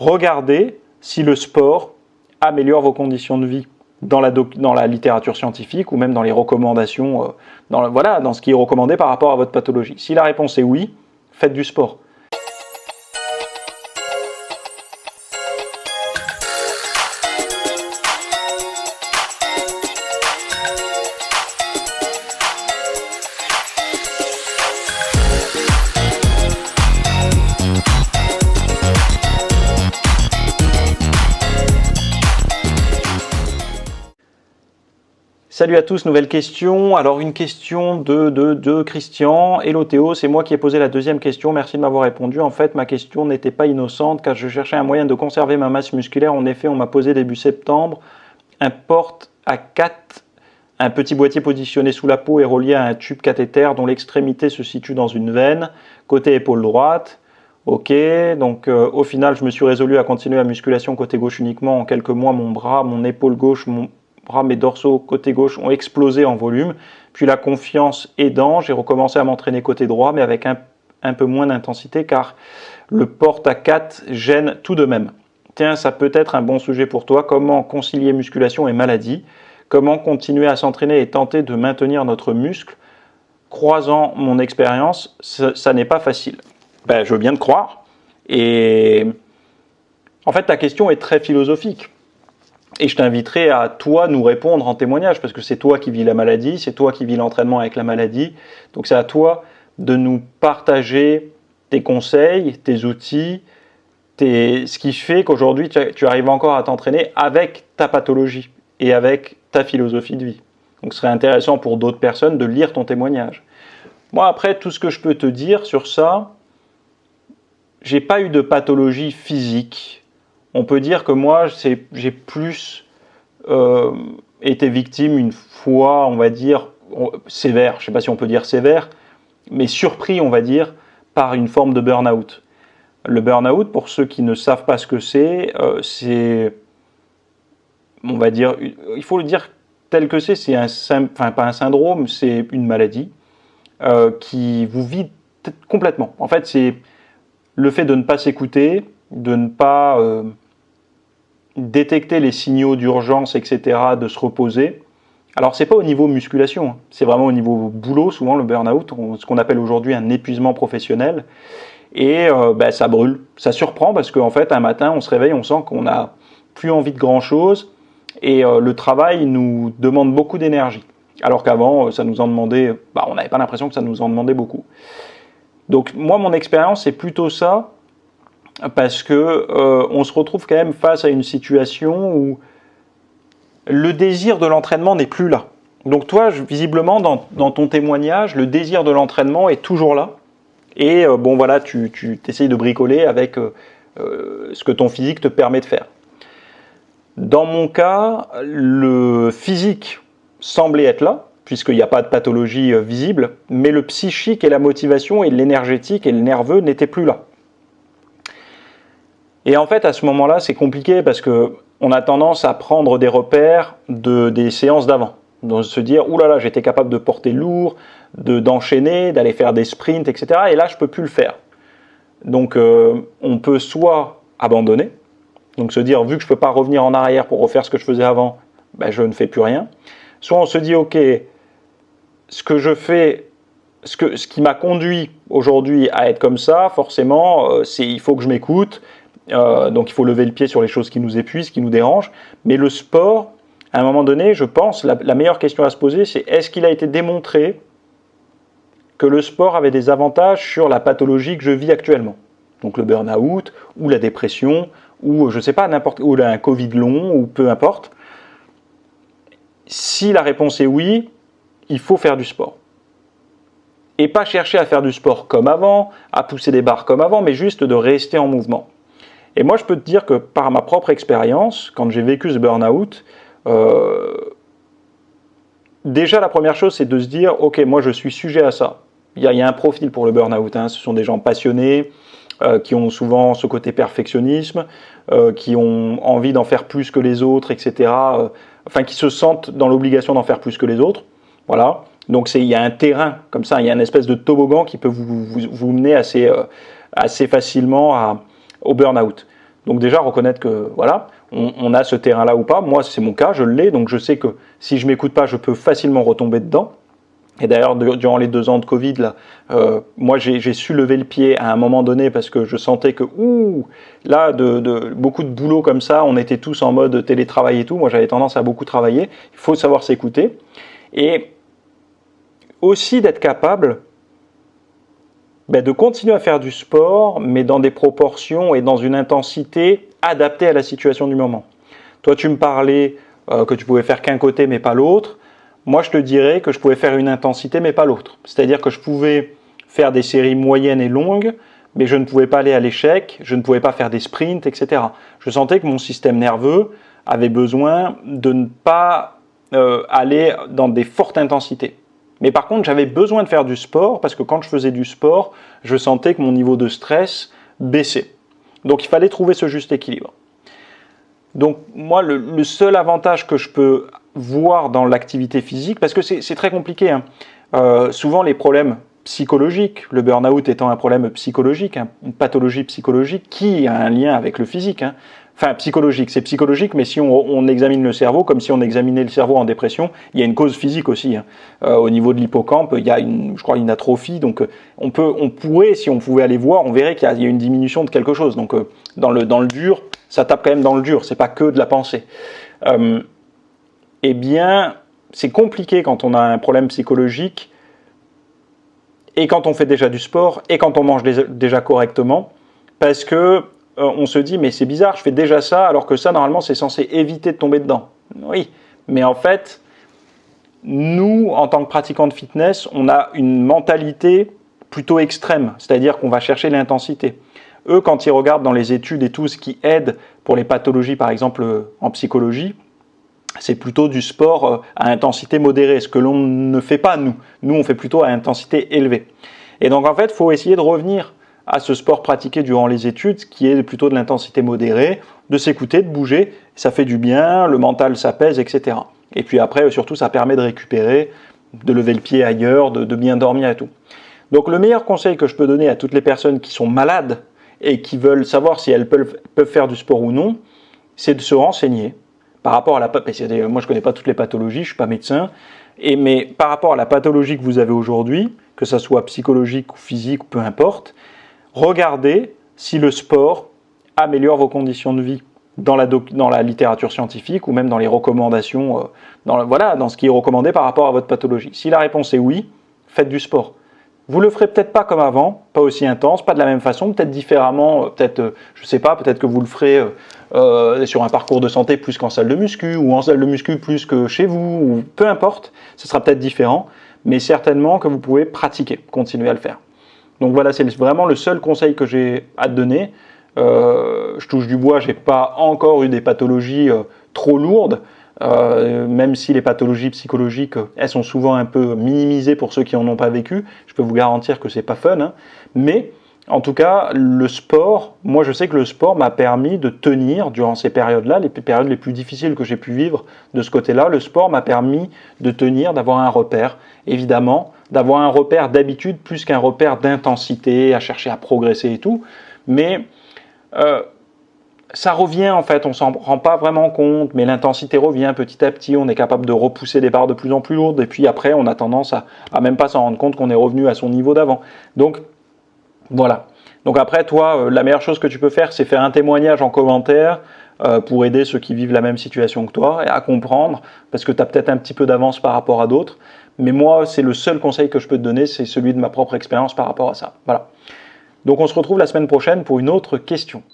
regardez si le sport améliore vos conditions de vie dans la littérature scientifique ou même dans les recommandations, dans ce qui est recommandé par rapport à votre pathologie. Si la réponse est oui, faites du sport. Salut à tous, nouvelle question. Alors une question de Christian. Hello Théo, c'est moi qui ai posé la deuxième question, merci de m'avoir répondu. En fait, ma question n'était pas innocente car je cherchais un moyen de conserver ma masse musculaire. En effet, on m'a posé début septembre un porte à 4, un petit boîtier positionné sous la peau et relié à un tube cathéter dont l'extrémité se situe dans une veine, côté épaule droite. Ok, donc au final, je me suis résolu à continuer la musculation côté gauche uniquement. En quelques mois, mon bras, mon épaule gauche, mon bras, mes dorsaux côté gauche ont explosé en volume, puis la confiance aidant, j'ai recommencé à m'entraîner côté droit, mais avec un peu moins d'intensité, car le porte à 4 gêne tout de même. Tiens, ça peut être un bon sujet pour toi, comment concilier musculation et maladie, comment continuer à s'entraîner et tenter de maintenir notre muscle. Croisant mon expérience, ça n'est pas facile. Ben, je veux bien te croire, et en fait ta question est très philosophique. Et je t'inviterai à toi nous répondre en témoignage, parce que c'est toi qui vis la maladie, c'est toi qui vis l'entraînement avec la maladie. Donc c'est à toi de nous partager tes conseils, tes outils, ce qui fait qu'aujourd'hui tu arrives encore à t'entraîner avec ta pathologie et avec ta philosophie de vie. Donc ce serait intéressant pour d'autres personnes de lire ton témoignage. Moi après, tout ce que je peux te dire sur ça, j'ai pas eu de pathologie physique. On peut dire que moi, j'ai plus été victime une fois, on va dire, sévère, je ne sais pas si on peut dire sévère, mais surpris, on va dire, par une forme de burn-out. Le burn-out, pour ceux qui ne savent pas ce que c'est, on va dire, il faut le dire tel que c'est pas un syndrome, c'est une maladie qui vous vide complètement. En fait, c'est le fait de ne pas s'écouter, de ne pas détecter les signaux d'urgence, etc., de se reposer. Alors, c'est pas au niveau musculation, hein. C'est vraiment au niveau boulot, souvent le burn-out, ce qu'on appelle aujourd'hui un épuisement professionnel. Et ça brûle, ça surprend parce qu'en fait, un matin, on se réveille, on sent qu'on n'a plus envie de grand-chose et le travail nous demande beaucoup d'énergie. Alors qu'avant, ça nous en demandait, on n'avait pas l'impression que ça nous en demandait beaucoup. Donc, moi, mon expérience, c'est plutôt ça, parce que on se retrouve quand même face à une situation où le désir de l'entraînement n'est plus là. Donc toi, visiblement, dans ton témoignage, le désir de l'entraînement est toujours là. Et tu essayes de bricoler avec ce que ton physique te permet de faire. Dans mon cas, le physique semblait être là, puisqu'il n'y a pas de pathologie visible, mais le psychique et la motivation et l'énergétique et le nerveux n'étaient plus là. Et en fait, à ce moment-là, c'est compliqué parce qu'on a tendance à prendre des repères des séances d'avant. Donc se dire, oulala, j'étais capable de porter lourd, d'enchaîner, d'aller faire des sprints, etc. Et là, je ne peux plus le faire. Donc, on peut soit abandonner, donc se dire, vu que je ne peux pas revenir en arrière pour refaire ce que je faisais avant, je ne fais plus rien. Soit on se dit, ok, ce que je fais, ce qui m'a conduit aujourd'hui à être comme ça, forcément, il faut que je m'écoute. Donc il faut lever le pied sur les choses qui nous épuisent, qui nous dérangent. Mais le sport, à un moment donné, je pense, la meilleure question à se poser, c'est est-ce qu'il a été démontré que le sport avait des avantages sur la pathologie que je vis actuellement? Donc le burn-out, ou la dépression, ou je ne sais pas, ou un Covid long, ou peu importe. Si la réponse est oui, il faut faire du sport. Et pas chercher à faire du sport comme avant, à pousser des barres comme avant, mais juste de rester en mouvement. Et moi, je peux te dire que par ma propre expérience, quand j'ai vécu ce burn-out, déjà la première chose, c'est de se dire, ok, moi je suis sujet à ça. Il y a un profil pour le burn-out, hein. Ce sont des gens passionnés, qui ont souvent ce côté perfectionnisme, qui ont envie d'en faire plus que les autres, etc. Qui se sentent dans l'obligation d'en faire plus que les autres. Voilà. Donc il y a un terrain comme ça, il y a une espèce de toboggan qui peut vous mener assez facilement au burn-out. Donc déjà reconnaître que voilà, on a ce terrain-là ou pas. Moi, c'est mon cas, je l'ai, donc je sais que si je m'écoute pas, je peux facilement retomber dedans. Et d'ailleurs, durant les 2 ans de Covid, là, moi, j'ai su lever le pied à un moment donné parce que je sentais que, là, beaucoup de boulot comme ça, on était tous en mode télétravail et tout. Moi, j'avais tendance à beaucoup travailler. Il faut savoir s'écouter. Et aussi d'être capable de continuer à faire du sport, mais dans des proportions et dans une intensité adaptée à la situation du moment. Toi, tu me parlais que tu pouvais faire qu'un côté, mais pas l'autre. Moi, je te dirais que je pouvais faire une intensité, mais pas l'autre. C'est-à-dire que je pouvais faire des séries moyennes et longues, mais je ne pouvais pas aller à l'échec, je ne pouvais pas faire des sprints, etc. Je sentais que mon système nerveux avait besoin de ne pas aller dans des fortes intensités. Mais par contre, j'avais besoin de faire du sport, parce que quand je faisais du sport, je sentais que mon niveau de stress baissait. Donc, il fallait trouver ce juste équilibre. Donc, moi, le seul avantage que je peux voir dans l'activité physique, parce que c'est très compliqué, hein. Souvent les problèmes psychologiques, le burn-out étant un problème psychologique, hein, une pathologie psychologique qui a un lien avec le physique, hein. Enfin, psychologique, c'est psychologique, mais si on examine le cerveau, comme si on examinait le cerveau en dépression, il y a une cause physique aussi, hein. Au niveau de l'hippocampe, il y a je crois une atrophie, donc on pourrait, si on pouvait aller voir, on verrait qu'il y a une diminution de quelque chose. Donc dans le dur, ça tape quand même dans le dur, c'est pas que de la pensée. Eh bien, c'est compliqué quand on a un problème psychologique et quand on fait déjà du sport et quand on mange déjà correctement, parce que on se dit mais c'est bizarre, je fais déjà ça alors que ça normalement c'est censé éviter de tomber dedans. Oui, mais en fait, nous en tant que pratiquants de fitness, on a une mentalité plutôt extrême, c'est-à-dire qu'on va chercher l'intensité. Eux, quand ils regardent dans les études et tout ce qui aide pour les pathologies, par exemple en psychologie, c'est plutôt du sport à intensité modérée, ce que l'on ne fait pas nous. Nous, on fait plutôt à intensité élevée. Et donc, en fait, il faut essayer de revenir à ce sport pratiqué durant les études, qui est plutôt de l'intensité modérée, de s'écouter, de bouger. Ça fait du bien, le mental s'apaise, etc. Et puis après, surtout, ça permet de récupérer, de lever le pied ailleurs, de bien dormir et tout. Donc, le meilleur conseil que je peux donner à toutes les personnes qui sont malades et qui veulent savoir si elles peuvent faire du sport ou non, c'est de se renseigner. Par rapport à moi je ne connais pas toutes les pathologies, je ne suis pas médecin, mais par rapport à la pathologie que vous avez aujourd'hui, que ce soit psychologique ou physique, peu importe, regardez si le sport améliore vos conditions de vie dans la littérature scientifique ou même dans les recommandations, dans ce qui est recommandé par rapport à votre pathologie. Si la réponse est oui, faites du sport. Vous le ferez peut-être pas comme avant, pas aussi intense, pas de la même façon, peut-être différemment, je sais pas, peut-être que vous le ferez sur un parcours de santé plus qu'en salle de muscu, ou en salle de muscu plus que chez vous, ou peu importe, ce sera peut-être différent, mais certainement que vous pouvez pratiquer, continuer à le faire. Donc voilà, c'est vraiment le seul conseil que j'ai à te donner. Je touche du bois, j'ai pas encore eu des pathologies trop lourdes, même si les pathologies psychologiques, elles sont souvent un peu minimisées pour ceux qui n'en ont pas vécu. Je peux vous garantir que c'est pas fun, hein. Mais en tout cas, le sport, moi je sais que le sport m'a permis de tenir durant ces périodes-là, les périodes les plus difficiles que j'ai pu vivre de ce côté-là. Le sport m'a permis de tenir, d'avoir un repère, évidemment, d'avoir un repère d'habitude plus qu'un repère d'intensité, à chercher à progresser et tout. Mais ça revient en fait, on s'en rend pas vraiment compte, mais l'intensité revient petit à petit, on est capable de repousser des barres de plus en plus lourdes, et puis après on a tendance à même pas s'en rendre compte qu'on est revenu à son niveau d'avant. Donc voilà. Donc après toi, la meilleure chose que tu peux faire, c'est faire un témoignage en commentaire pour aider ceux qui vivent la même situation que toi, et à comprendre, parce que tu as peut-être un petit peu d'avance par rapport à d'autres, mais moi c'est le seul conseil que je peux te donner, c'est celui de ma propre expérience par rapport à ça. Voilà. Donc on se retrouve la semaine prochaine pour une autre question.